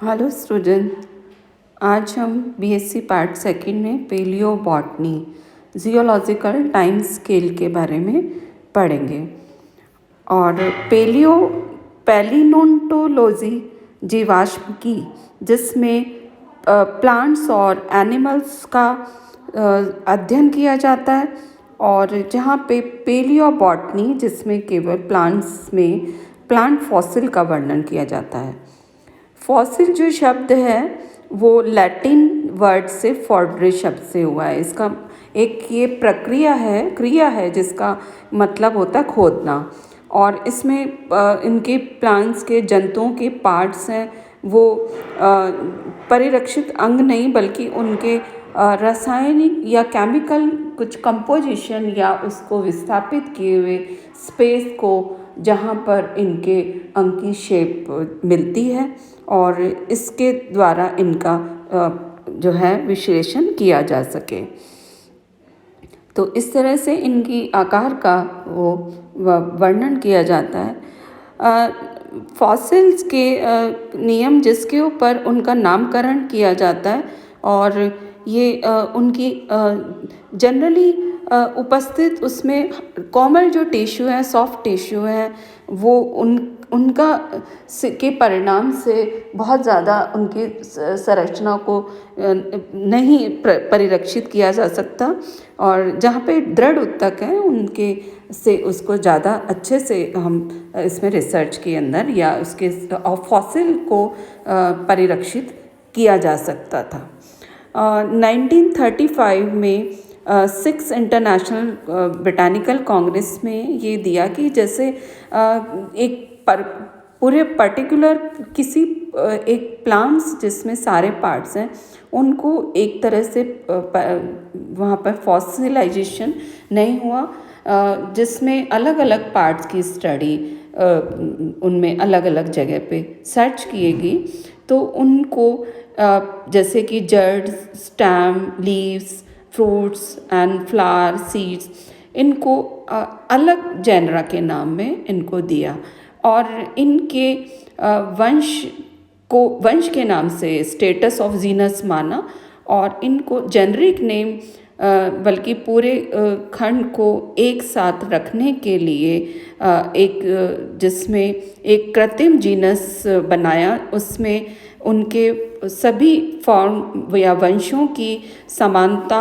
Hello student. आज हम BSc part second में paleo botany geological time scale के बारे में पढ़ेंगे। और पेलियो पैलिनोंटोलॉजी जीवाश्म की, जिसमें प्लांट्स और एनिमल्स का अध्ययन किया जाता है, और जहाँ पे पेलियो बॉटनी जिसमें केवल प्लांट्स में प्लांट फॉसिल का वर्णन किया जाता है। फॉसिल जो शब्द है वो लैटिन वर्ड से फॉर्डरे शब्द से हुआ है। इसका एक ये क्रिया है जिसका मतलब होता है खोदना, और इसमें इनके प्लांट्स के जंतुओं के पार्ट्स हैं वो परिरक्षित अंग नहीं, बल्कि उनके रासायनिक या केमिकल कुछ कंपोजिशन या उसको विस्थापित किए हुए स्पेस को, जहाँ पर इनके अंग की शेप मिलती है, और इसके द्वारा इनका जो है विश्लेषण किया जा सके। तो इस तरह से इनकी आकार का वो वर्णन किया जाता है। फॉसिल्स के नियम जिसके ऊपर उनका नामकरण किया जाता है, और ये उनकी जनरली उपस्थित उसमें कोमल जो टिश्यू है, सॉफ्ट टिश्यू है, वो उनका के परिणाम से बहुत ज़्यादा उनकी संरचना को नहीं परिरक्षित किया जा सकता, और जहाँ पे दृढ़ ऊतक है उनके से उसको ज़्यादा अच्छे से हम इसमें रिसर्च के अंदर या उसके फॉसिल को परिरक्षित किया जा सकता था। 1935 में 6 इंटरनेशनल बोटैनिकल कांग्रेस में ये दिया कि जैसे एक पूरे पर्टिकुलर किसी एक प्लांट्स जिसमें सारे पार्ट्स हैं उनको एक तरह से वहाँ पर फॉसिलाइजेशन नहीं हुआ, जिसमें अलग अलग पार्ट्स की स्टडी उनमें अलग अलग जगह पे सर्च किए गई, तो उनको जैसे कि जड़, stem, leaves, fruits and flower, seeds, इनको अलग जेनरा के नाम में इनको दिया, और इनके वंश के नाम से स्टेटस ऑफ जीनस माना, और इनको जेनरिक नेम बल्कि पूरे खंड को एक साथ रखने के लिए एक जिसमें एक कृत्रिम जीनस बनाया, उसमें उनके सभी फॉर्म या वंशों की समानता,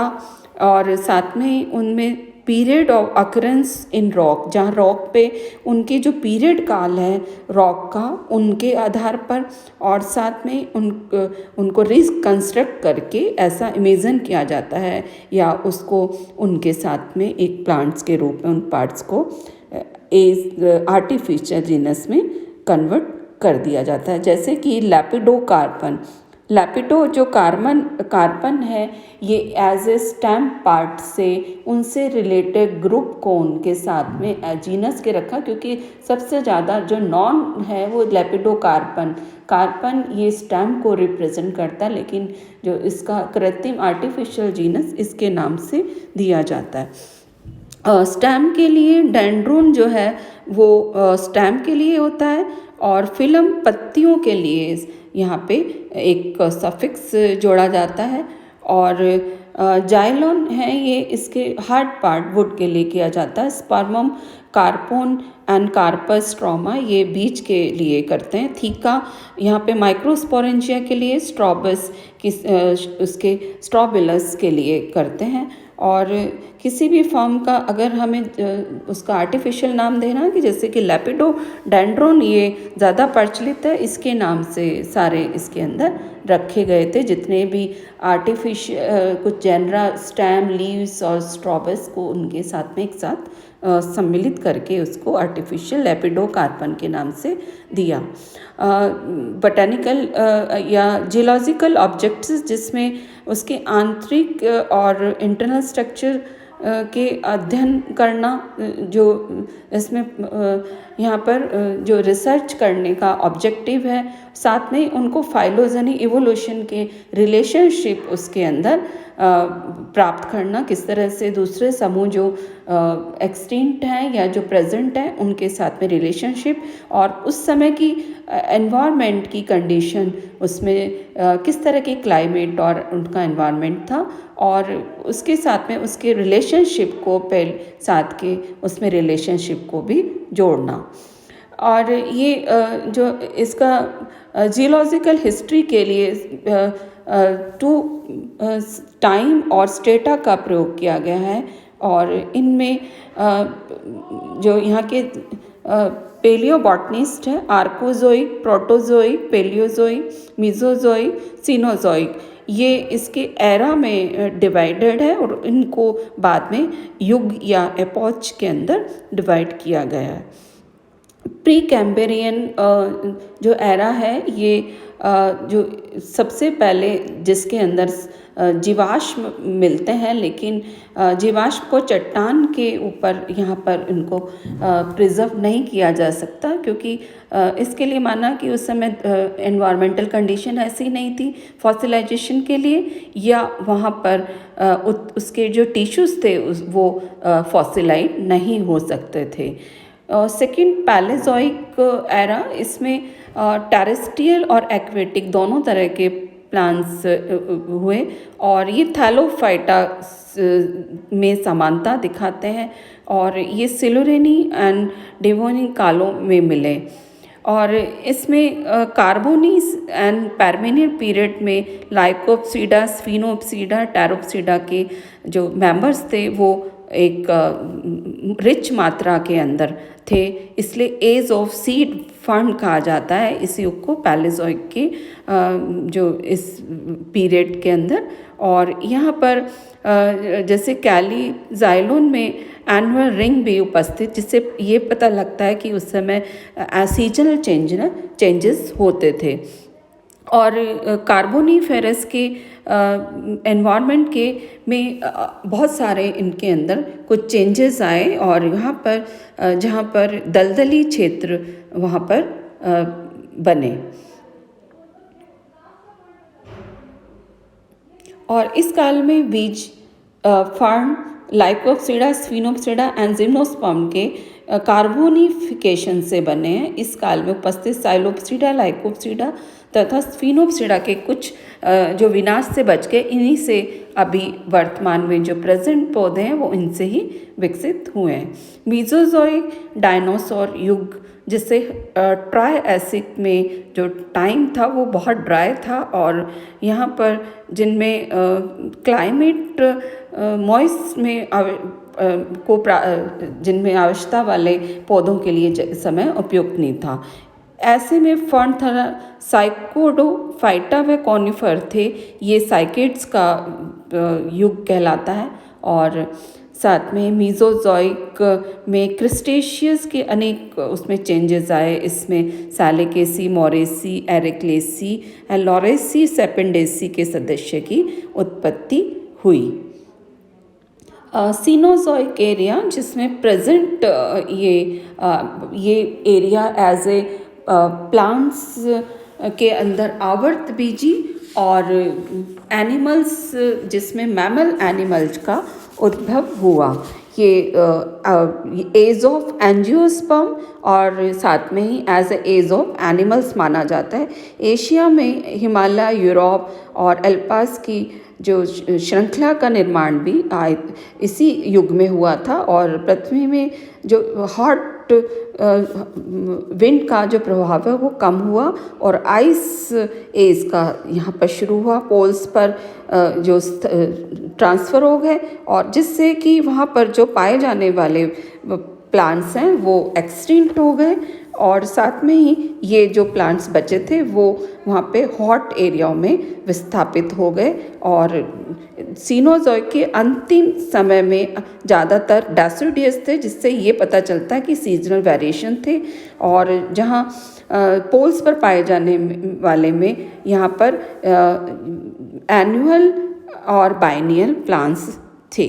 और साथ में उनमें period of occurrence in rock, जहाँ रॉक पे उनके जो पीरियड काल है रॉक का, उनके आधार पर, और साथ में उनको रिकंस्ट्रक्ट करके ऐसा इमेजिन किया जाता है, या उसको उनके साथ में एक प्लांट्स के रूप में उन पार्ट्स को आर्टिफिशियल जीनस में कन्वर्ट कर दिया जाता है। जैसे कि लैपिडो जो कार्बन है, ये एज ए स्टेम पार्ट से उनसे रिलेटेड ग्रुप को उनके साथ में जीनस के रखा, क्योंकि सबसे ज़्यादा जो नॉन है वो लैपिडो कार्बन ये स्टेम को रिप्रेजेंट करता है, लेकिन जो इसका कृत्रिम आर्टिफिशियल जीनस इसके नाम से दिया जाता है। स्टेम के लिए डेंड्रोन जो है वो स्टेम के लिए होता है, और फिल्म पत्तियों के लिए यहाँ पे एक सफिक्स जोड़ा जाता है, और जाइलोन है ये इसके हार्ड पार्ट वुड के लिए किया जाता है। स्पर्मम, कार्पोन एंड कार्पस ट्रॉमा ये बीज के लिए करते हैं। थीका यहाँ पे माइक्रोस्पोरेंजिया के लिए, स्ट्रॉबस उसके स्ट्रॉबिलस के लिए करते हैं। और किसी भी फॉर्म का अगर हमें उसका आर्टिफिशियल नाम देना, कि जैसे कि लेपिडोडेंड्रोन ये ज़्यादा प्रचलित है, इसके नाम से सारे इसके अंदर रखे गए थे, जितने भी आर्टिफिशियल कुछ जेनरा, स्टेम, लीव्स और स्ट्रॉबस को उनके साथ में एक साथ सम्मिलित करके उसको आर्टिफिशियल लेपिडोकार्बन के नाम से दिया। बोटैनिकल या जियोलॉजिकल ऑब्जेक्ट्स जिसमें उसके आंतरिक और इंटरनल स्ट्रक्चर के अध्ययन करना, जो इसमें यहाँ पर जो रिसर्च करने का ऑब्जेक्टिव है, साथ में उनको फाइलोजेनी इवोल्यूशन के रिलेशनशिप उसके अंदर प्राप्त करना, किस तरह से दूसरे समूह जो एक्सटिंक्ट हैं या जो प्रेजेंट हैं उनके साथ में रिलेशनशिप, और उस समय की एनवायरनमेंट की कंडीशन, उसमें किस तरह की क्लाइमेट और उनका एनवायरनमेंट था, और उसके साथ में उसके रिलेशनशिप को साथ के उसमें रिलेशनशिप को भी जोड़ना। और ये जो इसका जियोलॉजिकल हिस्ट्री के लिए टू टाइम और स्टेटा का प्रयोग किया गया है, और इनमें जो यहाँ के पेलियोबॉटनिस्ट हैं, आर्कोजोइक, प्रोटोजोइक, पेलियोजोइक, मीजोजोइक, सीनोजोइक, ये इसके एरा में डिवाइडेड है, और इनको बाद में युग या एपॉच के अंदर डिवाइड किया गया है। प्री कैम्ब्रियन जो एरा है, ये जो सबसे पहले जिसके अंदर जीवाश्म मिलते हैं, लेकिन जीवाश्म को चट्टान के ऊपर यहाँ पर इनको प्रिजर्व नहीं किया जा सकता, क्योंकि इसके लिए माना कि उस समय एनवायरमेंटल कंडीशन ऐसी नहीं थी फॉसिलाइजेशन के लिए, या वहाँ पर उसके जो टिश्यूज़ थे वो फॉसिलाइज नहीं हो सकते थे। सेकेंड पैलेजोइक एरा, इसमें टेरेस्ट्रियल और एक्वेटिक दोनों तरह के प्लांट्स हुए, और ये थैलोफाइटा में समानता दिखाते हैं, और ये सिलुरेनी एंड डेवोनिक कालों में मिले। और इसमें कार्बोनीस एंड पर्मियन पीरियड में लाइकोप्सिडा, स्फिनोप्सिडा, टेरोप्सिडा के जो मेंबर्स थे वो एक रिच मात्रा के अंदर थे, इसलिए एज ऑफ सीड फंड कहा जाता है इस युग को, पैलेजोइक के जो इस पीरियड के अंदर। और यहाँ पर जैसे कैली जाइलोन में एनुअल रिंग भी उपस्थित, जिससे ये पता लगता है कि उस समय सीजनल चेंजेस होते थे। और कार्बोनीफेरस के एनवायरनमेंट के में बहुत सारे इनके अंदर कुछ चेंजेस आए, और यहाँ पर जहाँ पर दलदली क्षेत्र वहाँ पर बने। और इस काल में बीज फर्न, लाइकोप्सिडा, स्फिनोप्सिडा एंड जिम्नोस्पर्म के कार्बोनिफिकेशन से बने हैं। इस काल में उपस्थित साइलोप्सिडा, लाइकोप्सिडा तथा स्फिनोप्सिडा के कुछ जो विनाश से बच गए, इन्हीं से अभी वर्तमान में जो प्रेजेंट पौधे हैं वो इनसे ही विकसित हुए हैं। मीजोजोइक डायनासोर युग, जिससे ट्राइएसिक में जो टाइम था वो बहुत ड्राई था, और यहाँ पर जिनमें क्लाइमेट मॉइस्ट में जिनमें आवश्यकता वाले पौधों के लिए समय उपयुक्त नहीं था। ऐसे में फर्न थरा साइकोडोफाइटा व कॉनिफर थे, ये साइकेड्स का युग कहलाता है। और साथ में मीजोजोइक में क्रिस्टेशियस के अनेक उसमें चेंजेस आए, इसमें सैलिकेसी, मोरेसी, एरिक्लेसी एंड लॉरेसी सेपेंडेसी के सदस्य की उत्पत्ति हुई। सीनोजोइक एरिया, जिसमें प्रेजेंट ये एरिया एज ए प्लांट्स के अंदर आवर्त बीजी और एनिमल्स, जिसमें मैमल एनिमल्स का उद्भव हुआ। ये एज ऑफ एंजियोस्पर्म और साथ में ही as a age of animals माना जाता है। एशिया में हिमालय, यूरोप और एल्पास की जो श्रृंखला का निर्माण भी इसी युग में हुआ था, और पृथ्वी में जो हॉट विंड का जो प्रभाव है वो कम हुआ, और आइस एज का यहाँ पर शुरू हुआ। पोल्स पर जो ट्रांसफ़र हो गए, और जिससे कि वहाँ पर जो पाए जाने वाले प्लांट्स हैं वो एक्सटिंक्ट हो गए, और साथ में ही ये जो प्लांट्स बचे थे वो वहाँ पे हॉट एरिया में विस्थापित हो गए। और सीनोजोइक के अंतिम समय में ज़्यादातर डेसिडियस थे, जिससे ये पता चलता है कि सीजनल वेरिएशन थे, और जहाँ पोल्स पर पाए जाने वाले में यहाँ पर एनुअल और बाइनियल प्लांट्स थे।